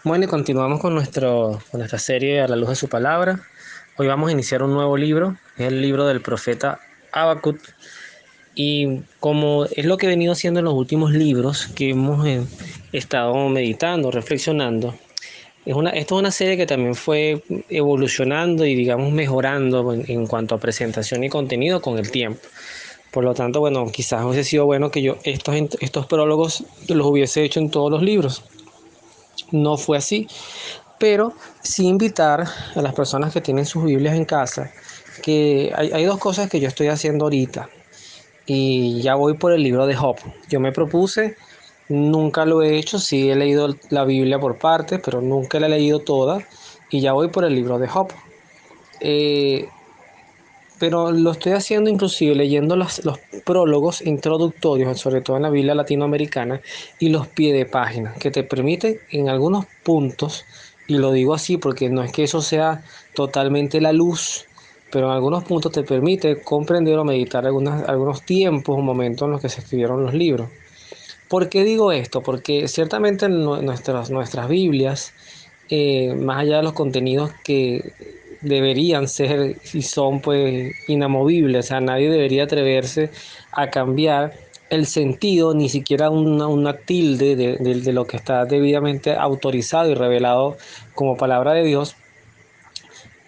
Bueno, y continuamos con nuestra serie A la luz de su palabra. Hoy vamos a iniciar un nuevo libro, es el libro del profeta Habacuc. Y como es lo que he venido haciendo en los últimos libros que hemos estado meditando, reflexionando, esto es una serie que también fue evolucionando y, digamos, mejorando en cuanto a presentación y contenido con el tiempo. Por lo tanto, bueno, quizás hubiese sido bueno que yo estos prólogos los hubiese hecho en todos los libros. No fue así, pero sí invitar a las personas que tienen sus Biblias en casa, que hay dos cosas que yo estoy haciendo ahorita y ya voy por el libro de Job. Yo me propuse, nunca lo he hecho, sí he leído la Biblia por partes, pero nunca la he leído toda y ya voy por el libro de Job. Eh, pero lo estoy haciendo inclusive leyendo los prólogos introductorios, sobre todo en la Biblia latinoamericana, y los pie de página, que te permiten en algunos puntos, y lo digo así porque no es que eso sea totalmente la luz, pero en algunos puntos te permite comprender o meditar algunos tiempos o momentos en los que se escribieron los libros. ¿Por qué digo esto? Porque ciertamente nuestras Biblias, más allá de los contenidos que deberían ser y son pues inamovibles, o sea, nadie debería atreverse a cambiar el sentido, ni siquiera una tilde de lo que está debidamente autorizado y revelado como palabra de Dios.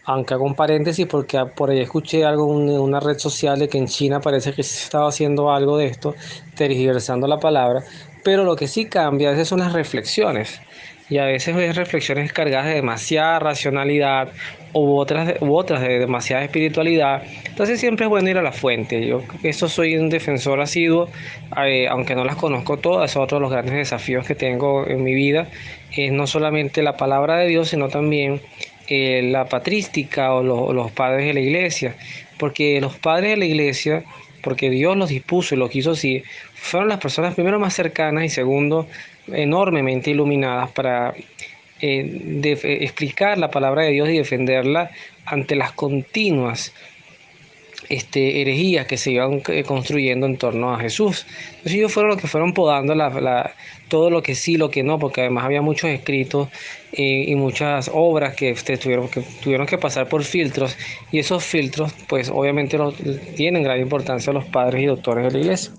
Aunque hago un paréntesis porque por ahí escuché algo en una red social de que en China parece que se estaba haciendo algo de esto, tergiversando la palabra, pero lo que sí cambia a veces son las reflexiones, y a veces es reflexiones cargadas de demasiada racionalidad u otras de demasiada espiritualidad. Entonces siempre es bueno ir a la fuente. Yo eso soy un defensor asiduo, aunque no las conozco todas. Es otro de los grandes desafíos que tengo en mi vida, es no solamente la palabra de Dios, sino también la patrística o los padres de la iglesia, porque los padres de la iglesia, porque Dios los dispuso y los quiso así, fueron las personas primero más cercanas y segundo enormemente iluminadas para explicar la palabra de Dios y defenderla ante las continuas herejías que se iban construyendo en torno a Jesús. Entonces ellos fueron los que fueron podando todo lo que sí, lo que no, porque además había muchos escritos y muchas obras tuvieron que pasar por filtros, y esos filtros pues obviamente tienen gran importancia los padres y doctores de la iglesia.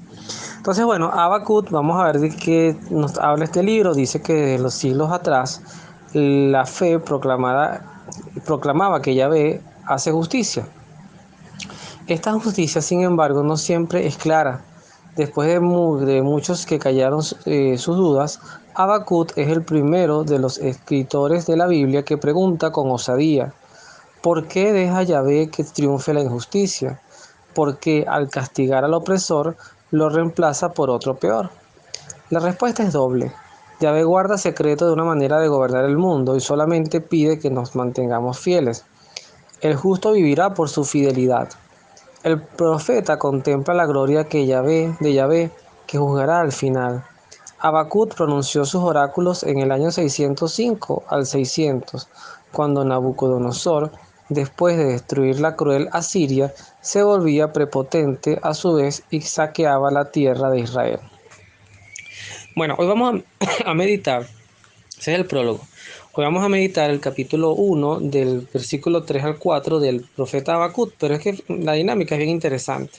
Entonces, bueno, Habacuc, vamos a ver de qué nos habla este libro. Dice que de los siglos atrás la fe proclamaba que Yahvé hace justicia. Esta justicia, sin embargo, no siempre es clara. Después de muchos que callaron sus dudas, Habacuc es el primero de los escritores de la Biblia que pregunta con osadía: ¿por qué deja Yahvé que triunfe la injusticia? ¿Por qué al castigar al opresor lo reemplaza por otro peor? La respuesta es doble. Yahvé guarda secreto de una manera de gobernar el mundo y solamente pide que nos mantengamos fieles. El justo vivirá por su fidelidad. El profeta contempla la gloria de Yahvé, que juzgará al final. Habacuc pronunció sus oráculos en el año 605 al 600, cuando Nabucodonosor, después de destruir la cruel Asiria, se volvía prepotente a su vez y saqueaba la tierra de Israel. Bueno, hoy vamos a meditar, ese es el prólogo. Hoy vamos a meditar el capítulo 1 del versículo 3 al 4 del profeta Habacuc, pero es que la dinámica es bien interesante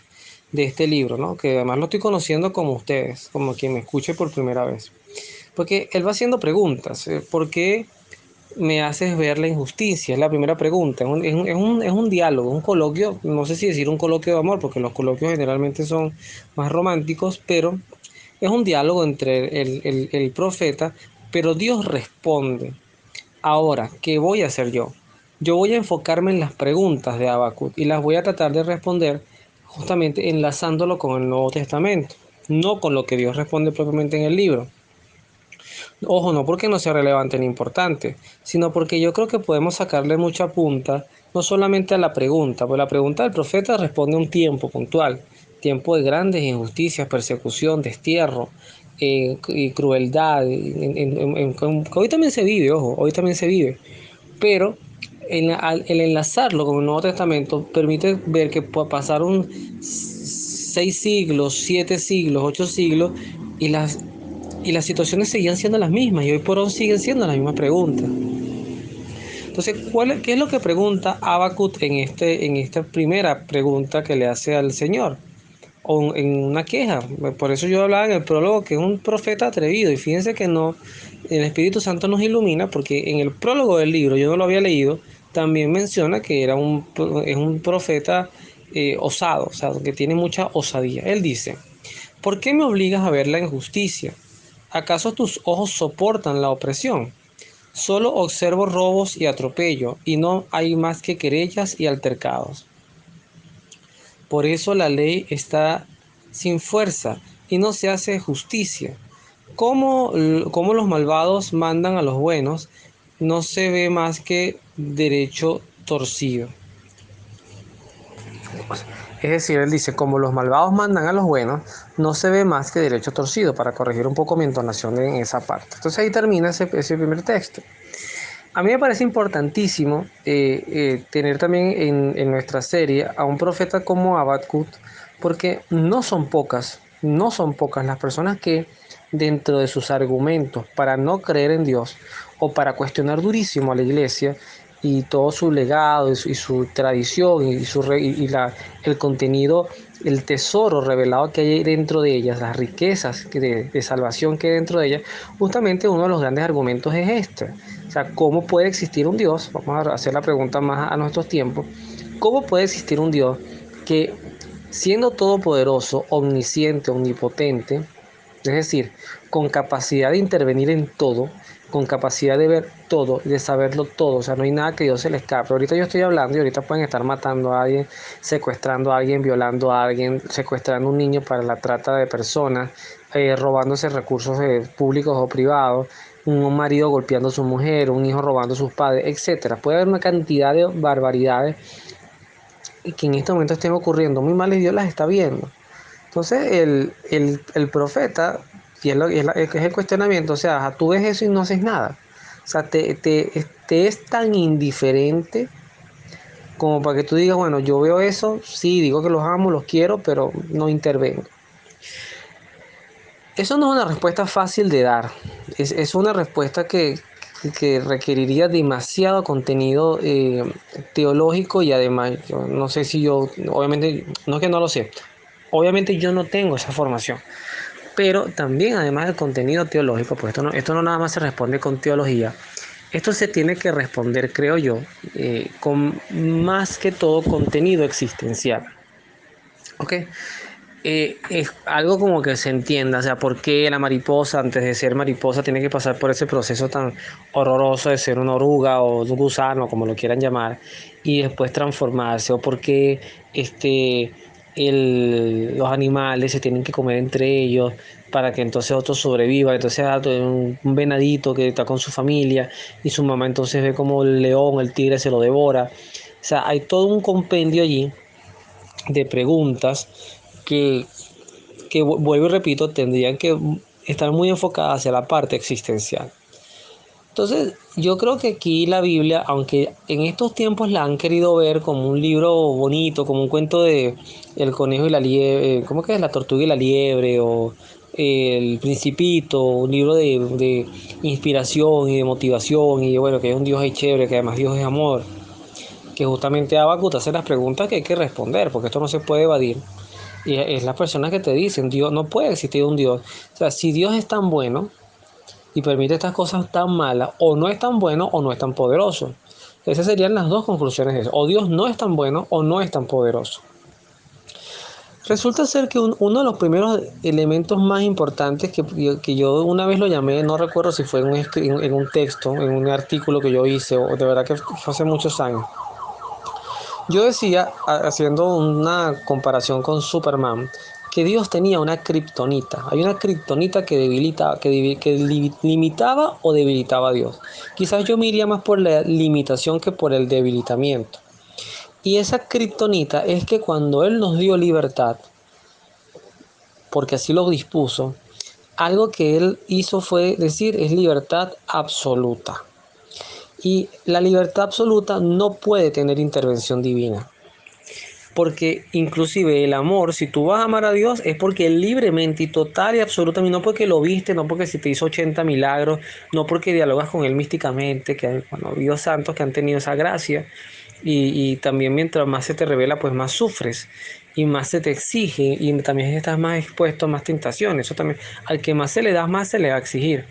de este libro, ¿no? Que además lo estoy conociendo como ustedes, como quien me escuche por primera vez. Porque él va haciendo preguntas. ¿Por qué me haces ver la injusticia? Es la primera pregunta. Es un diálogo, un coloquio, no sé si decir un coloquio de amor, porque los coloquios generalmente son más románticos, pero es un diálogo entre el profeta, pero Dios responde. Ahora, ¿qué voy a hacer yo? Yo voy a enfocarme en las preguntas de Habacuc y las voy a tratar de responder justamente enlazándolo con el Nuevo Testamento, no con lo que Dios responde propiamente en el libro. Ojo, no porque no sea relevante ni importante, sino porque yo creo que podemos sacarle mucha punta, no solamente a la pregunta, pues la pregunta del profeta responde a un tiempo puntual, tiempo de grandes injusticias, persecución, destierro y crueldad, que hoy también se vive, ojo, hoy también se vive, pero el enlazarlo con el Nuevo Testamento permite ver que pasaron 6 siglos, 7 siglos, 8 siglos, y y las situaciones seguían siendo las mismas y hoy por hoy siguen siendo las mismas preguntas. Entonces, ¿qué es lo que pregunta Habacuc en esta primera pregunta que le hace al Señor? O en una queja. Por eso yo hablaba en el prólogo que es un profeta atrevido. Y fíjense que no, el Espíritu Santo nos ilumina porque en el prólogo del libro, yo no lo había leído, también menciona que es un profeta osado, o sea, que tiene mucha osadía. Él dice, ¿por qué me obligas a ver la injusticia? ¿Acaso tus ojos soportan la opresión? Solo observo robos y atropello, y no hay más que querellas y altercados. Por eso la ley está sin fuerza y no se hace justicia. Como los malvados mandan a los buenos, no se ve más que derecho torcido. Es decir, él dice, como los malvados mandan a los buenos, no se ve más que derecho torcido, para corregir un poco mi entonación en esa parte. Entonces ahí termina ese primer texto. A mí me parece importantísimo tener también en nuestra serie a un profeta como Habacuc, porque no son pocas las personas que dentro de sus argumentos para no creer en Dios o para cuestionar durísimo a la iglesia y todo su legado y su tradición el contenido, el tesoro revelado que hay dentro de ellas, las riquezas de salvación que hay dentro de ellas, justamente uno de los grandes argumentos es este. O sea, ¿cómo puede existir un Dios? Vamos a hacer la pregunta más a nuestros tiempos. ¿Cómo puede existir un Dios que, siendo todopoderoso, omnisciente, omnipotente, es decir, con capacidad de intervenir en todo, con capacidad de ver todo y de saberlo todo, o sea, no hay nada que Dios se le escape? Ahorita yo estoy hablando y ahorita pueden estar matando a alguien, secuestrando a alguien, violando a alguien, secuestrando a un niño para la trata de personas, robándose recursos públicos o privados, un marido golpeando a su mujer, un hijo robando a sus padres, etcétera. Puede haber una cantidad de barbaridades que en este momento estén ocurriendo muy mal y Dios las está viendo. Entonces el profeta, es el cuestionamiento, o sea, tú ves eso y no haces nada. O sea, te es tan indiferente como para que tú digas, bueno, yo veo eso, sí, digo que los amo, los quiero, pero no intervengo. Eso no es una respuesta fácil de dar. Es una respuesta que requeriría demasiado contenido teológico y además, yo no sé si yo, obviamente, no es que no lo sé, obviamente yo no tengo esa formación. Pero también, además del contenido teológico, pues esto no nada más se responde con teología. Esto se tiene que responder, creo yo, con más que todo contenido existencial. ¿Ok? Es algo como que se entienda, o sea, por qué la mariposa, antes de ser mariposa, tiene que pasar por ese proceso tan horroroso de ser una oruga o un gusano, como lo quieran llamar, y después transformarse, o por qué los animales se tienen que comer entre ellos para que entonces otro sobreviva. Entonces un venadito que está con su familia y su mamá entonces ve como el león, el tigre se lo devora. O sea, hay todo un compendio allí de preguntas que, vuelvo y repito, tendrían que estar muy enfocadas hacia la parte existencial. Entonces, yo creo que aquí la Biblia, aunque en estos tiempos la han querido ver como un libro bonito, como un cuento de El conejo y la liebre, ¿cómo que es? La tortuga y la liebre, o El Principito, un libro de inspiración y de motivación, y bueno, que hay un Dios ahí chévere, que además Dios es amor, que justamente Habacuc hace las preguntas que hay que responder, porque esto no se puede evadir. Y es las personas que te dicen, Dios, no puede existir un Dios. O sea, si Dios es tan bueno y permite estas cosas tan malas, o no es tan bueno o no es tan poderoso. Esas serían las dos conclusiones de eso. O Dios no es tan bueno o no es tan poderoso. Resulta ser que uno de los primeros elementos más importantes que yo una vez lo llamé, no recuerdo si fue en un texto, en un artículo que yo hice, o de verdad que fue hace muchos años. Yo decía, haciendo una comparación con Superman, que Dios tenía una kriptonita. Hay una kriptonita que limitaba o debilitaba a Dios. Quizás yo me iría más por la limitación que por el debilitamiento. Y esa kriptonita es que cuando Él nos dio libertad, porque así lo dispuso, algo que Él hizo fue decir, es libertad absoluta. Y la libertad absoluta no puede tener intervención divina. Porque inclusive el amor, si tú vas a amar a Dios, es porque libremente y total y absolutamente, no porque lo viste, no porque se te hizo 80 milagros, no porque dialogas con Él místicamente, que bueno, ha habido santos que han tenido esa gracia, y también mientras más se te revela, pues más sufres y más se te exige y también estás más expuesto a más tentaciones. Eso también, al que más se le da, más se le va a exigir.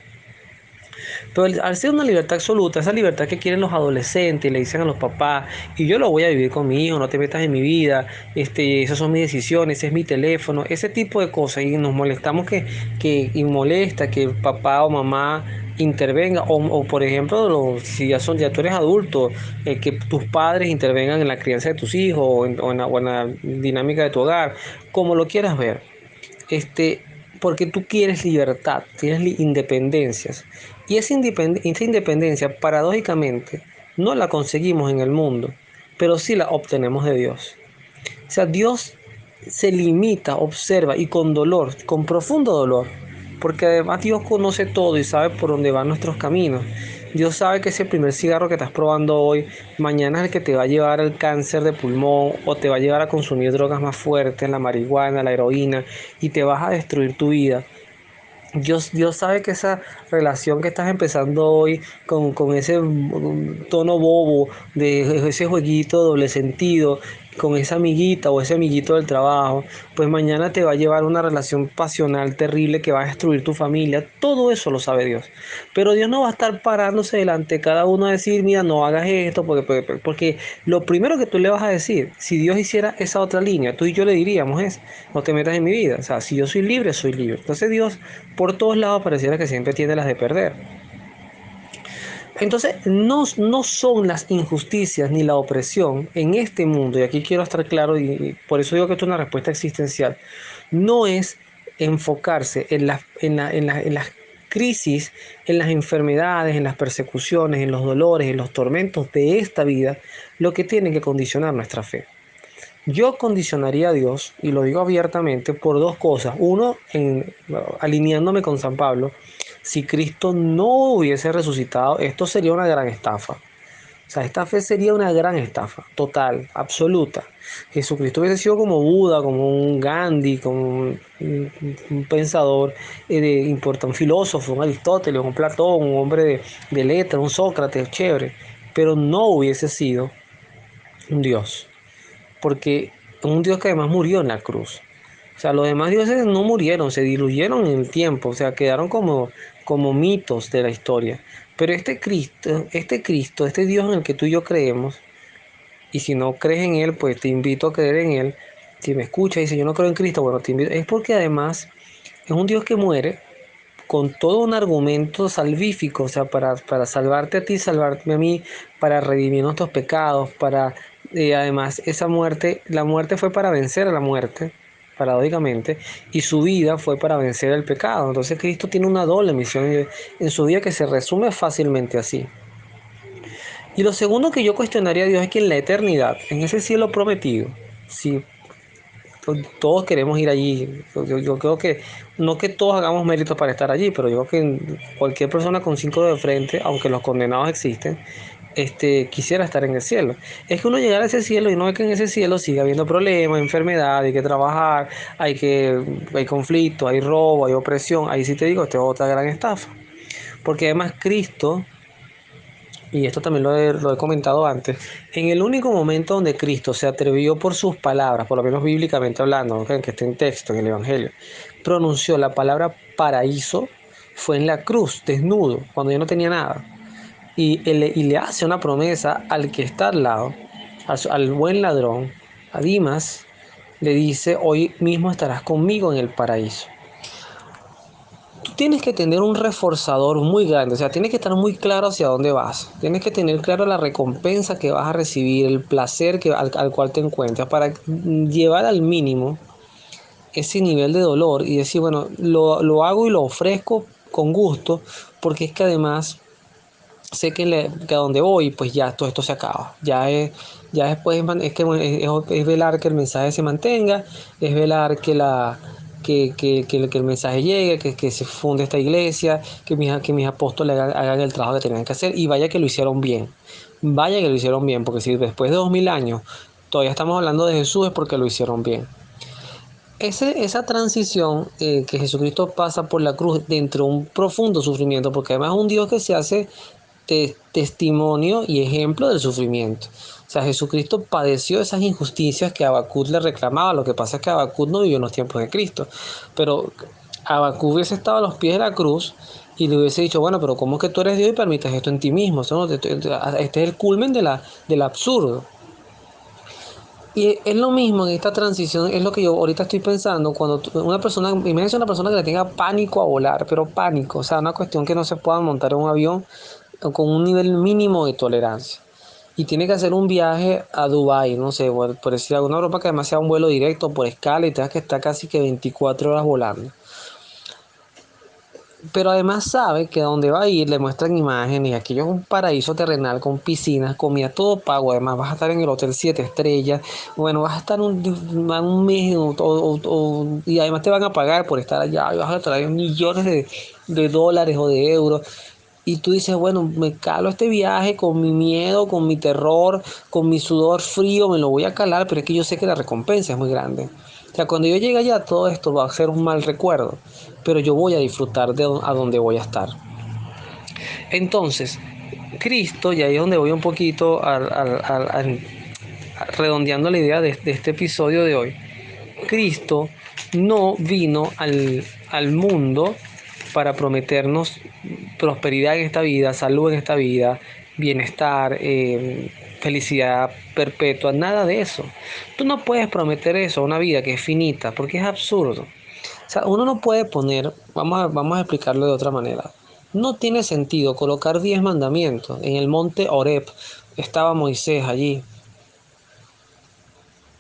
Pero al ser una libertad absoluta, esa libertad que quieren los adolescentes, le dicen a los papás, y yo lo voy a vivir con mi hijo, no te metas en mi vida, esas son mis decisiones, ese es mi teléfono, ese tipo de cosas, y nos molestamos y molesta que el papá o mamá intervenga, o por ejemplo, si ya tú eres adulto, que tus padres intervengan en la crianza de tus hijos o en la dinámica de tu hogar, como lo quieras ver. Este, Porque tú quieres libertad, tienes independencias. Y esa independencia, paradójicamente, no la conseguimos en el mundo, pero sí la obtenemos de Dios. O sea, Dios se limita, observa y con dolor, con profundo dolor, porque además Dios conoce todo y sabe por dónde van nuestros caminos. Dios sabe que ese primer cigarro que estás probando hoy, mañana es el que te va a llevar al cáncer de pulmón o te va a llevar a consumir drogas más fuertes, la marihuana, la heroína, y te vas a destruir tu vida. Dios sabe que esa relación que estás empezando hoy con ese tono bobo, de ese jueguito doble sentido, con esa amiguita o ese amiguito del trabajo, pues mañana te va a llevar a una relación pasional terrible que va a destruir tu familia. Todo eso lo sabe Dios. Pero Dios no va a estar parándose delante de cada uno a decir, mira, no hagas esto, porque lo primero que tú le vas a decir, si Dios hiciera esa otra línea, tú y yo le diríamos es, no te metas en mi vida. O sea, si yo soy libre, soy libre. Entonces Dios por todos lados pareciera que siempre tiene las de perder. Entonces, no son las injusticias ni la opresión en este mundo, y aquí quiero estar claro, y por eso digo que esto es una respuesta existencial, no es enfocarse en las crisis, en las enfermedades, en las persecuciones, en los dolores, en los tormentos de esta vida, lo que tiene que condicionar nuestra fe. Yo condicionaría a Dios, y lo digo abiertamente, por dos cosas. Uno, alineándome con San Pablo, si Cristo no hubiese resucitado, esto sería una gran estafa. O sea, esta fe sería una gran estafa, total, absoluta. Jesucristo hubiese sido como Buda, como un Gandhi, como un pensador importante, un filósofo, un Aristóteles, un Platón, un hombre de letras, un Sócrates, chévere. Pero no hubiese sido un Dios, porque un Dios que además murió en la cruz. O sea, los demás dioses no murieron, se diluyeron en el tiempo, o sea, quedaron como mitos de la historia. Pero este Dios en el que tú y yo creemos, y si no crees en Él, pues te invito a creer en Él. Si me escuchas y dices, yo no creo en Cristo, bueno, te invito. Es porque además es un Dios que muere con todo un argumento salvífico, o sea, para salvarte a ti, salvarme a mí, para redimir nuestros pecados, además, la muerte fue para vencer a la muerte, paradójicamente, y su vida fue para vencer el pecado. Entonces Cristo tiene una doble misión en su vida que se resume fácilmente así. Y lo segundo que yo cuestionaría a Dios es que en la eternidad, en ese cielo prometido, si todos queremos ir allí. Yo creo que no que todos hagamos méritos para estar allí, pero yo creo que cualquier persona con 5 de frente, aunque los condenados existen, quisiera estar en el cielo. Es que uno llega a ese cielo y no ve que en ese cielo sigue habiendo problemas, enfermedades, hay que trabajar, hay conflictos, hay robo, hay opresión. Ahí sí te digo, esto es otra gran estafa. Porque además Cristo, y esto también lo he comentado antes, en el único momento donde Cristo se atrevió por sus palabras, por lo menos bíblicamente hablando, ¿no? Que está en texto, en el Evangelio, pronunció la palabra paraíso, fue en la cruz, desnudo, cuando ya no tenía nada. Y le hace una promesa al que está al lado, al buen ladrón, a Dimas, le dice, hoy mismo estarás conmigo en el paraíso. Tú tienes que tener un reforzador muy grande, o sea, tienes que estar muy claro hacia dónde vas, tienes que tener claro la recompensa que vas a recibir, el placer al cual te encuentras, para llevar al mínimo ese nivel de dolor y decir, bueno, lo hago y lo ofrezco con gusto, porque es que además sé que a donde voy, pues ya todo esto se acaba, ya después es velar que el mensaje se mantenga, es velar que el mensaje llegue, que se funde esta iglesia, que mis apóstoles hagan el trabajo que tenían que hacer, y vaya que lo hicieron bien, porque si después de 2000 años todavía estamos hablando de Jesús es porque lo hicieron bien. Esa transición que Jesucristo pasa por la cruz dentro de un profundo sufrimiento, porque además es un Dios que se hace testimonio y ejemplo del sufrimiento. O sea, Jesucristo padeció esas injusticias que Habacuc le reclamaba. Lo que pasa es que Habacuc no vivió en los tiempos de Cristo, pero Habacuc hubiese estado a los pies de la cruz y le hubiese dicho, bueno, pero ¿cómo es que tú eres Dios y permites esto en ti mismo? Este es el culmen del absurdo. Y es lo mismo en esta transición, es lo que yo ahorita estoy pensando, cuando una persona, imagínense una persona que le tenga pánico a volar, pero pánico, o sea, una cuestión que no se pueda montar en un avión con un nivel mínimo de tolerancia. Y tiene que hacer un viaje a Dubái, no sé, por decir alguna Europa que además sea un vuelo directo por escala y tengas que estar casi que 24 horas volando. Pero además sabe que a donde va a ir le muestran imágenes y aquello es un paraíso terrenal con piscinas, comida, todo pago. Además vas a estar en el hotel 7 estrellas, bueno, vas a estar un mes y además te van a pagar por estar allá y vas a traer millones de dólares o de euros. Y tú dices, bueno, me calo este viaje con mi miedo, con mi terror, con mi sudor frío, me lo voy a calar, pero es que yo sé que la recompensa es muy grande. O sea, cuando yo llegue allá, todo esto va a ser un mal recuerdo, pero yo voy a disfrutar de a donde voy a estar. Entonces, Cristo, y ahí es donde voy un poquito redondeando la idea de este episodio de hoy. Cristo no vino al mundo para prometernos prosperidad en esta vida, salud en esta vida, bienestar, felicidad perpetua, nada de eso. Tú no puedes prometer eso a una vida que es finita, porque es absurdo. O sea, uno no puede poner, vamos a explicarlo de otra manera. No tiene sentido colocar 10 mandamientos. En el monte Horeb estaba Moisés allí.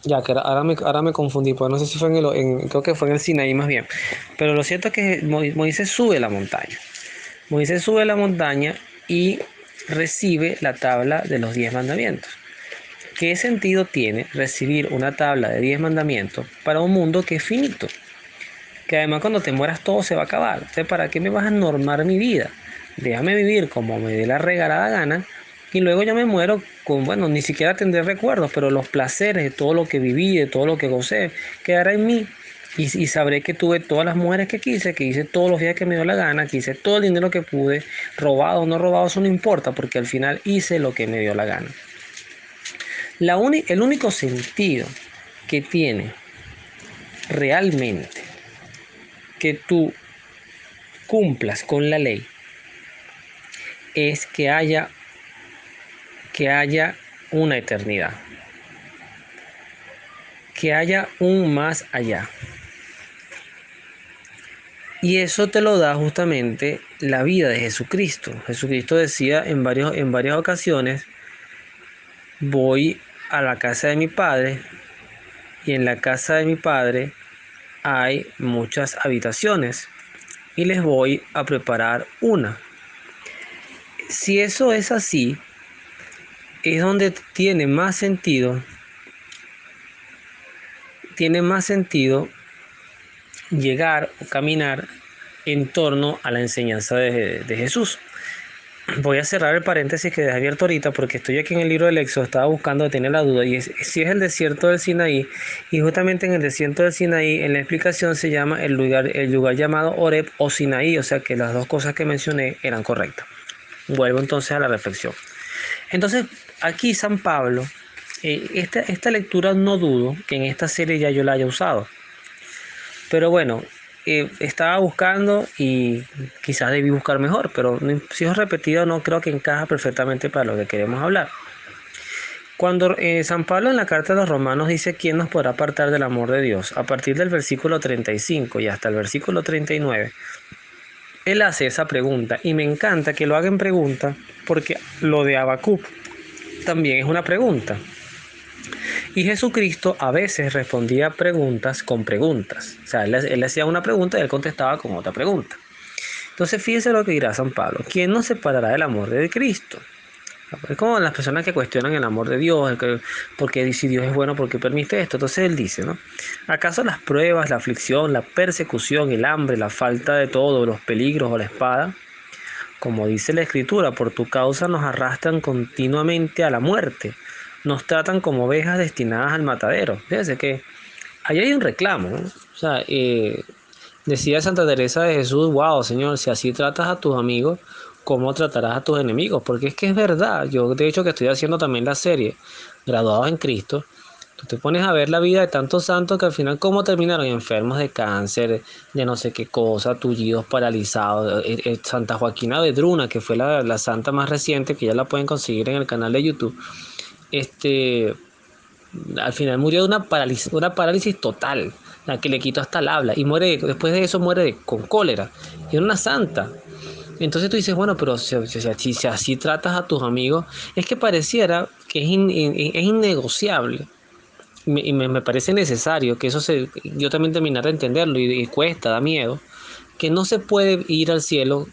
Ya, que ahora me confundí, pues no sé si fue creo que fue en el Sinaí más bien. Pero lo cierto es que Moisés sube la montaña. Moisés sube la montaña y recibe la tabla de los 10 mandamientos. ¿Qué sentido tiene recibir una tabla de 10 mandamientos para un mundo que es finito? Que además cuando te mueras todo se va a acabar. Entonces, ¿para qué me vas a normar mi vida? Déjame vivir como me dé la regalada gana y luego ya me muero con, bueno, ni siquiera tendré recuerdos, pero los placeres de todo lo que viví, de todo lo que gocé, quedará en mí. Y sabré que tuve todas las mujeres que quise, que hice todos los días que me dio la gana, que hice todo el dinero que pude, robado o no robado, eso no importa, porque al final hice lo que me dio la gana. El único sentido que tiene realmente que tú cumplas con la ley es que haya una eternidad, que haya un más allá. Y eso te lo da justamente la vida de Jesucristo. Jesucristo decía en varias ocasiones, voy a la casa de mi Padre y en la casa de mi Padre hay muchas habitaciones y les voy a preparar una. Si eso es así, es donde tiene más sentido llegar o caminar en torno a la enseñanza de Jesús. Voy a cerrar el paréntesis que dejé abierto ahorita porque estoy aquí en el libro del Éxodo, estaba buscando, tener la duda, y si es el desierto del Sinaí, y justamente en el desierto del Sinaí, en la explicación se llama el lugar llamado Horeb o Sinaí, o sea que las dos cosas que mencioné eran correctas. Vuelvo entonces a la reflexión. Entonces, aquí San Pablo, esta lectura no dudo que en esta serie ya yo la haya usado. Pero bueno, estaba buscando y quizás debí buscar mejor, pero si es repetido no creo que encaja perfectamente para lo que queremos hablar. Cuando San Pablo en la carta de los Romanos dice quién nos podrá apartar del amor de Dios, a partir del versículo 35 y hasta el versículo 39, él hace esa pregunta y me encanta que lo haga en pregunta porque lo de Habacuc también es una pregunta. Y Jesucristo a veces respondía preguntas con preguntas. O sea, él hacía una pregunta y él contestaba con otra pregunta. Entonces, fíjense lo que dirá San Pablo. ¿Quién nos separará del amor de Cristo? Es como las personas que cuestionan el amor de Dios, porque si Dios es bueno, ¿por qué permite esto? Entonces él dice, ¿no? ¿Acaso las pruebas, la aflicción, la persecución, el hambre, la falta de todo, los peligros o la espada? Como dice la Escritura, por tu causa nos arrastran continuamente a la muerte. nos tratan como ovejas destinadas al matadero. Fíjense que ahí hay un reclamo, ¿no? O sea, decía Santa Teresa de Jesús, wow, Señor, si así tratas a tus amigos, ¿cómo tratarás a tus enemigos? Porque es que es verdad. Yo, de hecho, que estoy haciendo también la serie Graduados en Cristo, tú te pones a ver la vida de tantos santos que al final, ¿cómo terminaron? Enfermos de cáncer, de no sé qué cosa, tullidos, paralizados. Santa Joaquina de Druna, que fue la santa más reciente, que ya la pueden conseguir en el canal de YouTube, este, al final murió de una parálisis total, la que le quitó hasta el habla, y muere, después de eso muere con cólera. Y era una santa. Entonces tú dices, bueno, pero si así tratas a tus amigos, es que pareciera que es innegociable. Me parece necesario que yo también terminar de entenderlo, y cuesta, da miedo, que no se puede ir al cielo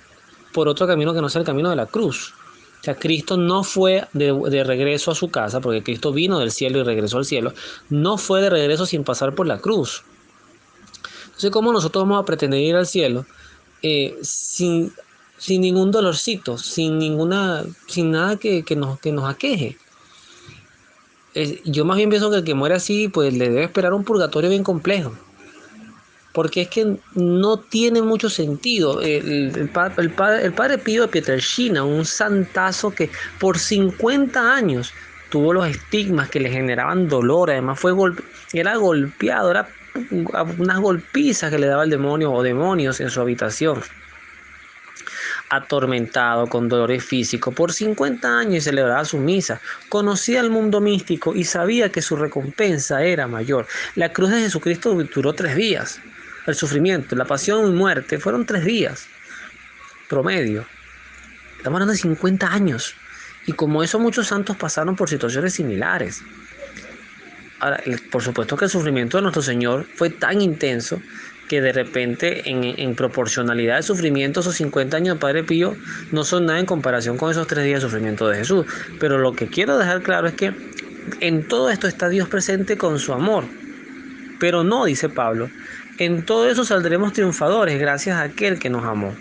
por otro camino que no sea el camino de la cruz. O sea, Cristo no fue de regreso a su casa, porque Cristo vino del cielo y regresó al cielo, no fue de regreso sin pasar por la cruz. Entonces, ¿cómo nosotros vamos a pretender ir al cielo sin, sin ningún dolorcito, sin nada que nos aqueje? Yo más bien pienso que el que muere así, pues le debe esperar un purgatorio bien complejo. Porque es que no tiene mucho sentido. El padre Pío de Pietrelcina, un santazo que por 50 años tuvo los estigmas que le generaban dolor, además era golpeado, era unas golpizas que le daba el demonio o demonios en su habitación, atormentado con dolores físicos por 50 años, y celebraba su misa. Conocía el mundo místico y sabía que su recompensa era mayor. La cruz de Jesucristo duró 3 días. El sufrimiento, la pasión y muerte fueron 3 días promedio. Estamos hablando de 50 años. Y como eso, muchos santos pasaron por situaciones similares. Ahora, por supuesto que el sufrimiento de nuestro Señor fue tan intenso que de repente, en proporcionalidad de sufrimiento, esos 50 años de Padre Pío no son nada en comparación con esos 3 días de sufrimiento de Jesús. Pero lo que quiero dejar claro es que en todo esto está Dios presente con su amor. Pero no, dice Pablo, en todo eso saldremos triunfadores gracias a aquel que nos amó.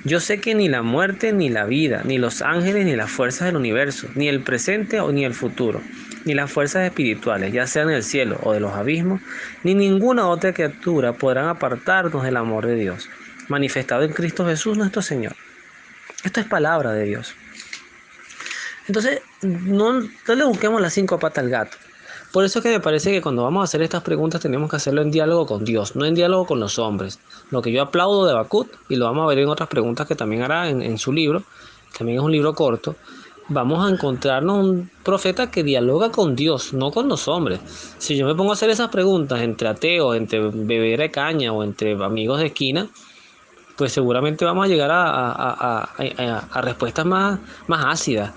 Yo sé que ni la muerte, ni la vida, ni los ángeles, ni las fuerzas del universo, ni el presente ni el futuro, ni las fuerzas espirituales, ya sean del cielo o de los abismos, ni ninguna otra criatura podrán apartarnos del amor de Dios, manifestado en Cristo Jesús nuestro Señor. Esto es palabra de Dios. Entonces, no le busquemos las 5 patas al gato. Por eso es que me parece que cuando vamos a hacer estas preguntas tenemos que hacerlo en diálogo con Dios, no en diálogo con los hombres. Lo que yo aplaudo de Habacuc, y lo vamos a ver en otras preguntas que también hará en su libro, también es un libro corto, vamos a encontrarnos un profeta que dialoga con Dios, no con los hombres. Si yo me pongo a hacer esas preguntas entre ateos, entre beber de caña o entre amigos de esquina, pues seguramente vamos a llegar a respuestas más ácidas,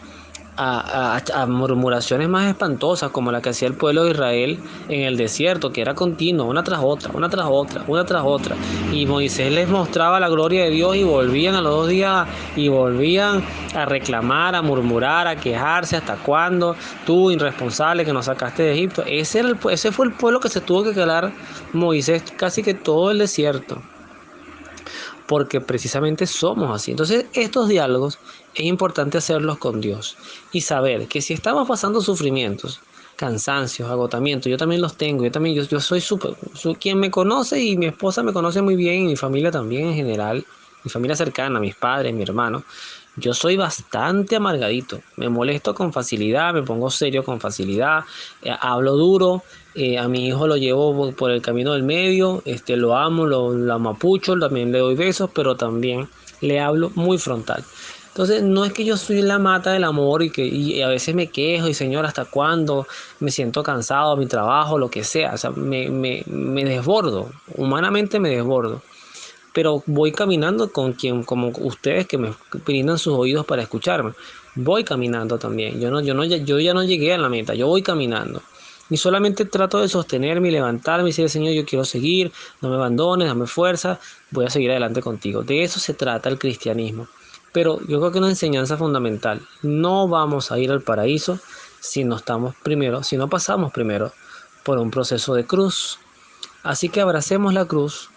a murmuraciones más espantosas, como la que hacía el pueblo de Israel en el desierto, que era continua, una tras otra, una tras otra, una tras otra. Y Moisés les mostraba la gloria de Dios y volvían a los 2 días y volvían a reclamar, a murmurar, a quejarse. ¿Hasta cuándo? Tú, irresponsable, que nos sacaste de Egipto. Ese fue el pueblo que se tuvo que quedar Moisés casi que todo el desierto, porque precisamente somos así. Entonces, estos diálogos es importante hacerlos con Dios y saber que si estamos pasando sufrimientos, cansancios, agotamientos, yo también los tengo, yo soy quien me conoce, y mi esposa me conoce muy bien, y mi familia también en general, mi familia cercana, mis padres, mi hermano. Yo soy bastante amargadito, me molesto con facilidad, me pongo serio con facilidad, hablo duro, a mi hijo lo llevo por el camino del medio, lo amo, lo amapucho, también le doy besos, pero también le hablo muy frontal. Entonces, no es que yo soy la mata del amor y a veces me quejo y, Señor, ¿hasta cuándo? Me siento cansado de mi trabajo, lo que sea. O sea, me desbordo, humanamente me desbordo. Pero voy caminando como ustedes que me brindan sus oídos para escucharme. Voy caminando también. Yo ya no llegué a la meta, yo voy caminando. Y solamente trato de sostenerme y levantarme y decir, Señor, yo quiero seguir, no me abandones, dame fuerza, voy a seguir adelante contigo. De eso se trata el cristianismo. Pero yo creo que una enseñanza fundamental: no vamos a ir al paraíso si no pasamos primero por un proceso de cruz. Así que abracemos la cruz,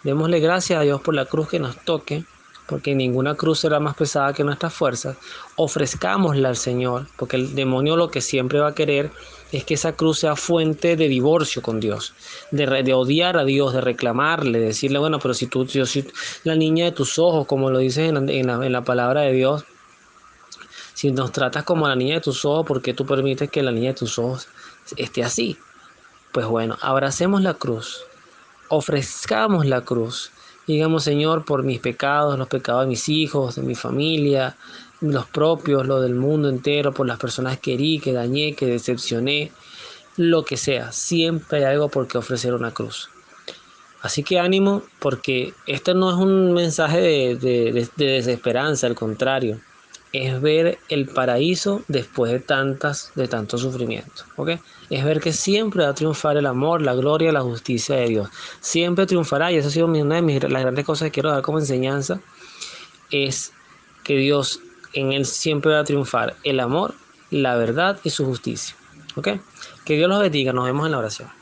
démosle gracias a Dios por la cruz que nos toque, porque ninguna cruz será más pesada que nuestras fuerzas, ofrezcámosla al Señor, porque el demonio lo que siempre va a querer es que esa cruz sea fuente de divorcio con Dios, de odiar a Dios, de reclamarle, de decirle, bueno, pero si tú, yo soy la niña de tus ojos, como lo dices en la palabra de Dios, si nos tratas como la niña de tus ojos, ¿por qué tú permites que la niña de tus ojos esté así? Pues bueno, abracemos la cruz, ofrezcamos la cruz. Digamos, Señor, por mis pecados, los pecados de mis hijos, de mi familia, los propios, los del mundo entero, por las personas que herí, que dañé, que decepcioné, lo que sea. Siempre hay algo por qué ofrecer una cruz. Así que ánimo, porque este no es un mensaje de desesperanza, al contrario, es ver el paraíso después de tanto sufrimiento, ¿ok? Es ver que siempre va a triunfar el amor, la gloria, la justicia de Dios. Siempre triunfará, y eso ha sido una de las grandes cosas que quiero dar como enseñanza, es que Dios en Él siempre va a triunfar el amor, la verdad y su justicia, ¿ok? Que Dios los bendiga, nos vemos en la oración.